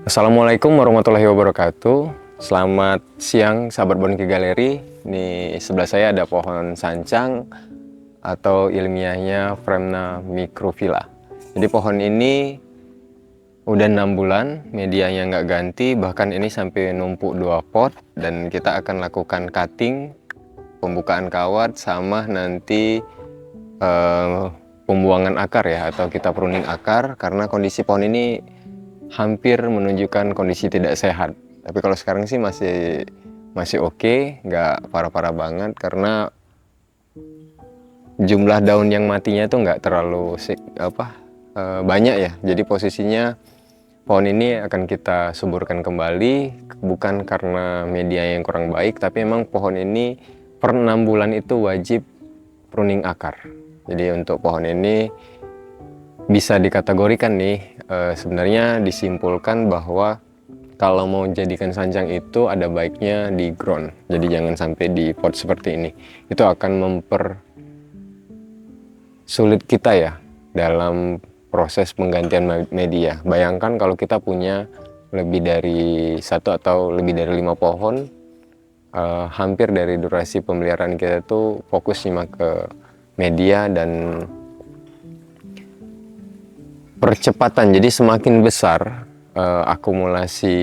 Assalamualaikum warahmatullahi wabarakatuh. Selamat siang sahabat Bonki Galeri. Ini sebelah saya ada pohon sancang atau ilmiahnya Phragma microphylla. Jadi pohon ini udah 6 bulan medianya nggak ganti, bahkan ini sampai numpuk 2 pot, dan kita akan lakukan cutting, pembukaan kawat, sama nanti pembuangan akar ya, atau kita pruning akar, karena kondisi pohon ini hampir menunjukkan kondisi tidak sehat. Tapi kalau sekarang sih masih oke, nggak parah-parah banget, karena jumlah daun yang matinya itu nggak terlalu banyak ya. Jadi posisinya pohon ini akan kita suburkan kembali, bukan karena media yang kurang baik, tapi emang pohon ini per 6 bulan itu wajib pruning akar. Jadi untuk pohon ini bisa dikategorikan nih, sebenarnya disimpulkan bahwa kalau mau jadikan sancang itu ada baiknya di ground. Jadi jangan sampai di pot seperti ini. Itu akan mempersulit kita ya dalam proses penggantian media. Bayangkan kalau kita punya lebih dari 1 atau lebih dari 5 pohon, hampir dari durasi pemeliharaan kita tuh fokus cuma ke media dan percepatan. Jadi semakin besar akumulasi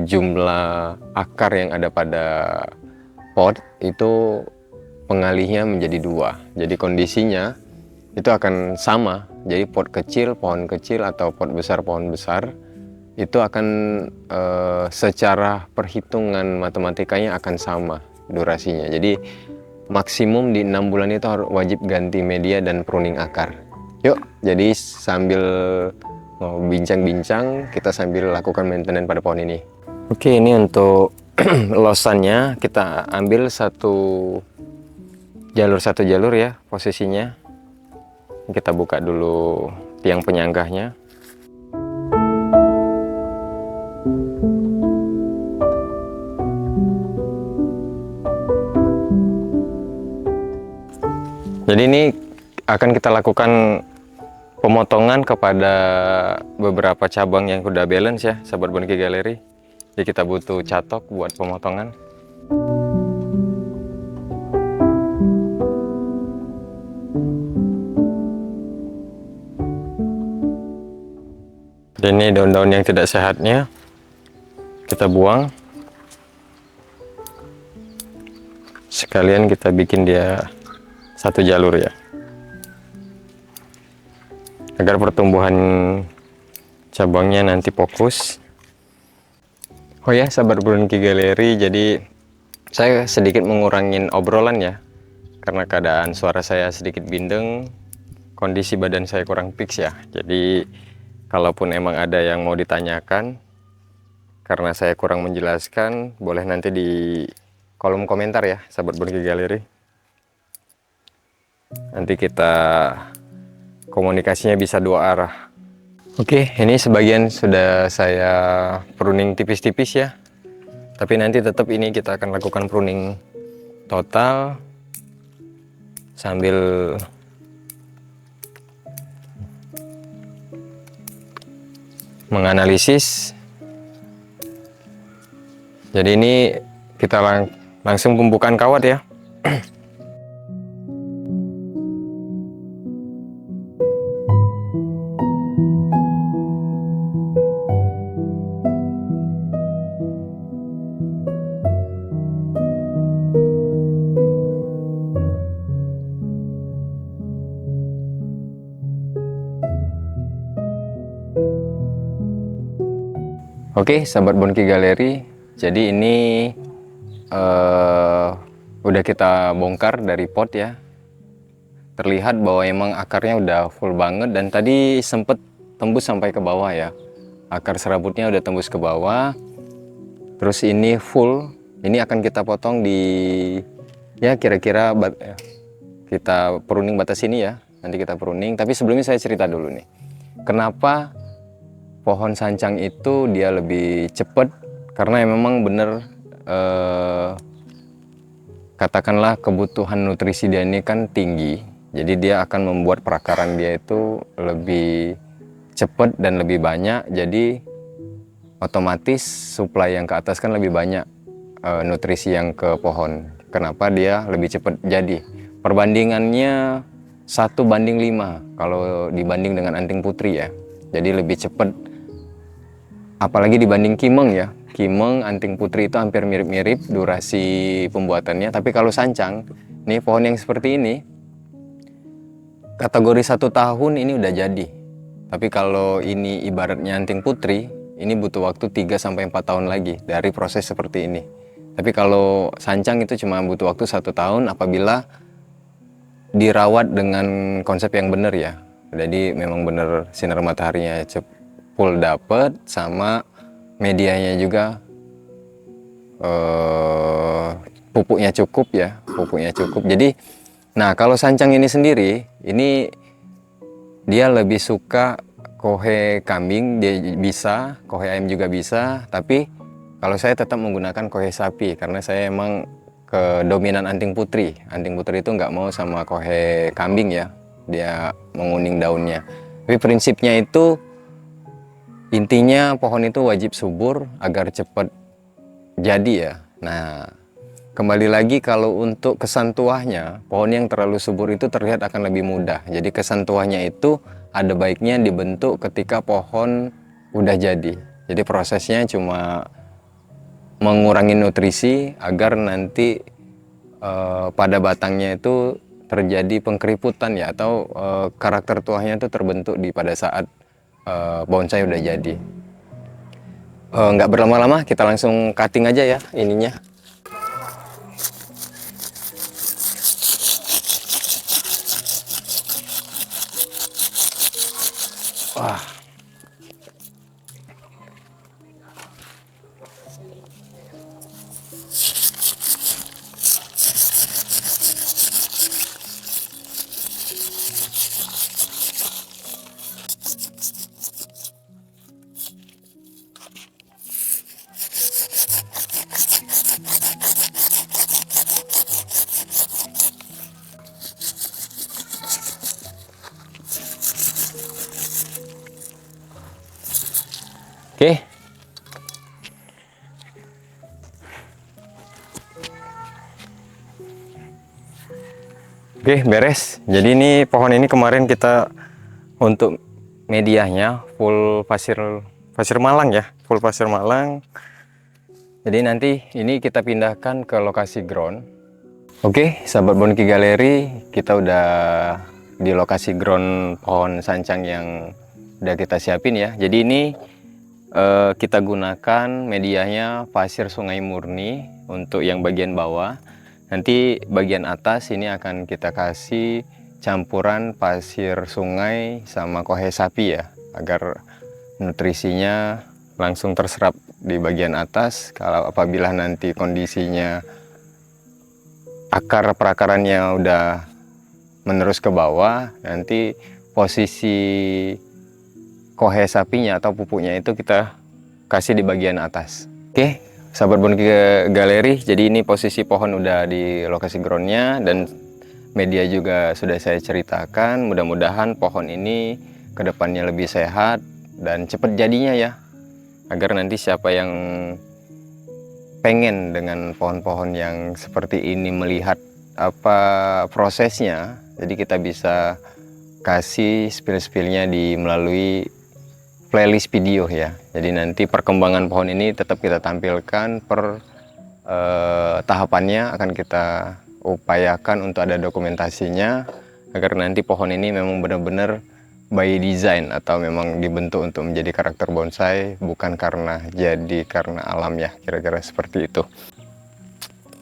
jumlah akar yang ada pada pot, itu pengalihnya menjadi 2. Jadi kondisinya itu akan sama. Jadi pot kecil, pohon kecil, atau pot besar, pohon besar, itu akan secara perhitungan matematikanya akan sama durasinya. Jadi maksimum di 6 bulan itu harus wajib ganti media dan pruning akar. Yuk, jadi sambil mau bincang-bincang, kita sambil lakukan maintenance pada pohon ini. Oke, ini untuk losannya kita ambil satu jalur ya posisinya. Kita buka dulu tiang penyanggahnya. Jadi ini akan kita lakukan pemotongan kepada beberapa cabang yang sudah balance ya, sahabat Bonki Galeri. Jadi kita butuh catok buat pemotongan. Dan ini daun-daun yang tidak sehatnya kita buang. Sekalian kita bikin dia satu jalur ya, agar pertumbuhan cabangnya nanti fokus. Oh ya, sahabat Bonki Galeri, jadi saya sedikit mengurangin obrolan ya, karena keadaan suara saya sedikit bindeng, kondisi badan saya kurang fix ya. Jadi kalaupun emang ada yang mau ditanyakan karena saya kurang menjelaskan, boleh nanti di kolom komentar ya, sahabat Bonki Galeri. Nanti kita komunikasinya bisa 2 arah. Oke, ini sebagian sudah saya pruning tipis-tipis ya. Tapi nanti tetap ini kita akan lakukan pruning total sambil menganalisis. Jadi ini kita langsung pembukaan kawat ya. Oke, sahabat Bonki Galeri, jadi ini udah kita bongkar dari pot ya. Terlihat bahwa emang akarnya udah full banget, dan tadi sempet tembus sampai ke bawah ya. Akar serabutnya udah tembus ke bawah. Terus ini full, ini akan kita potong di ya kira-kira kita pruning batas ini ya. Nanti kita pruning, tapi sebelumnya saya cerita dulu nih. Kenapa pohon sancang itu dia lebih cepat, karena memang bener katakanlah kebutuhan nutrisi dia ini kan tinggi, jadi dia akan membuat perakaran dia itu lebih cepat dan lebih banyak. Jadi otomatis suplai yang ke atas kan lebih banyak nutrisi yang ke pohon. Kenapa dia lebih cepat jadi? Perbandingannya 1:5 kalau dibanding dengan anting putri ya. Jadi lebih cepat, apalagi dibanding kimeng ya. Kimeng, anting putri itu hampir mirip-mirip durasi pembuatannya. Tapi kalau sancang, nih pohon yang seperti ini, kategori 1 tahun ini udah jadi. Tapi kalau ini ibaratnya anting putri, ini butuh waktu 3-4 tahun lagi dari proses seperti ini. Tapi kalau sancang itu cuma butuh waktu 1 tahun apabila dirawat dengan konsep yang benar ya. Jadi memang benar sinar mataharinya full dapet, sama medianya juga pupuknya cukup ya, pupuknya cukup. Jadi, nah kalau sancang ini sendiri, ini dia lebih suka kohe kambing, dia bisa, kohe ayam juga bisa, tapi kalau saya tetap menggunakan kohe sapi karena saya emang kedominan anting putri. Anting putri itu nggak mau sama kohe kambing ya, dia menguning daunnya. Tapi prinsipnya itu, intinya pohon itu wajib subur agar cepat jadi ya. Nah, kembali lagi kalau untuk kesan tuahnya, pohon yang terlalu subur itu terlihat akan lebih mudah. Jadi kesan tuahnya itu ada baiknya dibentuk ketika pohon udah jadi. Jadi prosesnya cuma mengurangi nutrisi agar nanti pada batangnya itu terjadi pengkeriputan ya, atau karakter tuahnya itu terbentuk pada saat bonsai udah jadi. Nggak berlama-lama, kita langsung cutting aja ya ininya. Wah. Oke. Oke, beres. Jadi ini pohon ini kemarin kita untuk medianya full pasir Malang ya, full pasir Malang. Jadi nanti ini kita pindahkan ke lokasi ground. Oke, sahabat Bonki Galeri, kita udah di lokasi ground pohon sancang yang udah kita siapin ya. Jadi ini kita gunakan medianya pasir sungai murni untuk yang bagian bawah. Nanti bagian atas ini akan kita kasih campuran pasir sungai sama kohe sapi ya, agar nutrisinya langsung terserap di bagian atas. Kalau apabila nanti kondisinya akar perakarannya udah menerus ke bawah, nanti posisi kohe sapinya atau pupuknya itu kita kasih di bagian atas. Oke, sahabat Bonki Galeri, jadi ini posisi pohon udah di lokasi groundnya dan media juga sudah saya ceritakan. Mudah-mudahan pohon ini kedepannya lebih sehat dan cepat jadinya ya, agar nanti siapa yang pengen dengan pohon-pohon yang seperti ini melihat apa prosesnya, jadi kita bisa kasih spill-spillnya di melalui playlist video ya. Jadi nanti perkembangan pohon ini tetap kita tampilkan per tahapannya, akan kita upayakan untuk ada dokumentasinya agar nanti pohon ini memang benar-benar by design atau memang dibentuk untuk menjadi karakter bonsai, bukan karena alam ya, kira-kira seperti itu.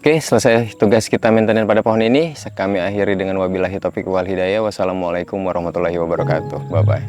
Oke, selesai tugas kita maintenance pada pohon ini. Kami akhiri dengan wabillahi taufiq wal hidayah. Wassalamualaikum warahmatullahi wabarakatuh. Bye bye.